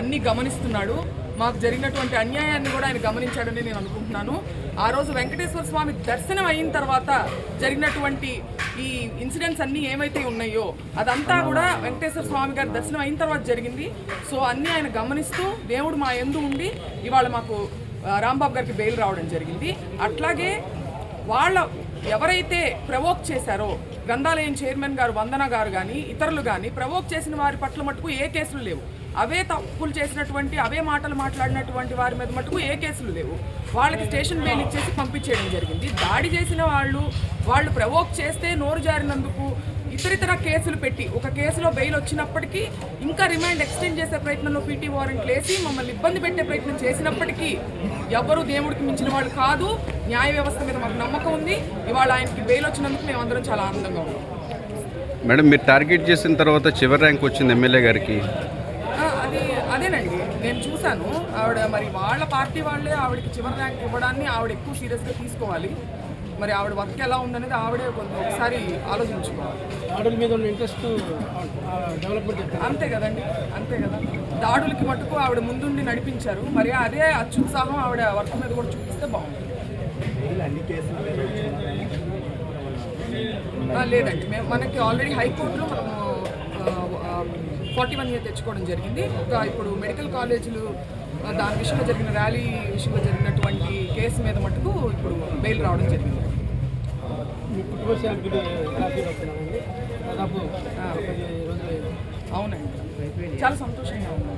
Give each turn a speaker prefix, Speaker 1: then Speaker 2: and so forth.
Speaker 1: అన్నీ గమనిస్తున్నాడు. మాకు జరిగినటువంటి అన్యాయాన్ని కూడా ఆయన గమనించాడని నేను అనుకుంటున్నాను. ఆ రోజు వెంకటేశ్వర స్వామి దర్శనం అయిన తర్వాత జరిగినటువంటి ఈ ఇన్సిడెంట్స్ అన్నీ ఏమైతే ఉన్నాయో అదంతా కూడా వెంకటేశ్వర స్వామి గారి దర్శనం అయిన తర్వాత జరిగింది. సో అన్నీ ఆయన గమనిస్తూ దేవుడు మా యందు ఉండి ఇవాళ మాకు రాంబాబు గారికి బెయిల్ రావడం జరిగింది. అట్లాగే వాళ్ళ ఎవరైతే ప్రవోక్ చేశారో గ్రంథాలయం చైర్మన్ గారు వందన గారు కానీ ఇతరులు కానీ ప్రవోక్ చేసిన వారి పట్ల మటుకు ఏ కేసులు లేవు. అవే తప్పులు చేసినటువంటి అవే మాటలు మాట్లాడినటువంటి వారి మీద మటుకు ఏ కేసులు లేవు. వాళ్ళకి స్టేషన్ బెయిల్ ఇచ్చేసి పంపించేయడం జరిగింది. దాడి చేసిన వాళ్ళు ప్రవోక్ చేస్తే నోరు జారినందుకు ఇతరితర కేసులు పెట్టి ఒక కేసులో బెయిల్ వచ్చినప్పటికీ ఇంకా రిమాండ్ ఎక్స్టెండ్ చేసే ప్రయత్నంలో పీటీ వారెంట్లు వేసి మమ్మల్ని ఇబ్బంది పెట్టే ప్రయత్నం చేసినప్పటికీ ఎవరు దేవుడికి మించిన వాళ్ళు కాదు. న్యాయ వ్యవస్థ మీద మాకు నమ్మకం ఉంది. ఇవాళ ఆయనకి బెయిల్ వచ్చినందుకు మేమందరం చాలా ఆనందంగా ఉన్నాం.
Speaker 2: మేడం, మీరు టార్గెట్ చేసిన తర్వాత చివరి ర్యాంక్ వచ్చింది ఎమ్మెల్యే గారికి.
Speaker 1: అదేనండి నేను చూశాను. ఆవిడ మరి వాళ్ళ పార్టీ వాళ్ళే ఆవిడకి చివరి ర్యాంక్ ఇవ్వడాన్ని ఆవిడ ఎక్కువ సీరియస్గా తీసుకోవాలి. మరి ఆవిడ వర్క్ ఎలా ఉందనేది ఆవిడే కొంచెం ఒకసారి ఆలోచించుకోవాలి.
Speaker 3: దాడుల మీద ఉన్న ఇంట్రెస్ట్ డెవలప్మెంట్
Speaker 1: అంతే కదండి, అంతే కదా. దాడులకి మటుకు ఆవిడ ముందుండి నడిపించారు. మరి అదే అత్యుత్సాహం ఆవిడ వర్క్ మీద కూడా చూపిస్తే బాగుంటుంది. లేదండి, మనకి ఆల్రెడీ హైకోర్టులో మనము 41A తెచ్చుకోవడం జరిగింది. ఇంకా ఇప్పుడు మెడికల్ కాలేజీలు దాని విషయంలో జరిగిన ర్యాలీ విషయంలో జరిగినటువంటి కేసు మీద మటుకు ఇప్పుడు బెయిల్ రావడం జరిగింది. అవునండి, చాలా సంతోషంగా ఉంది.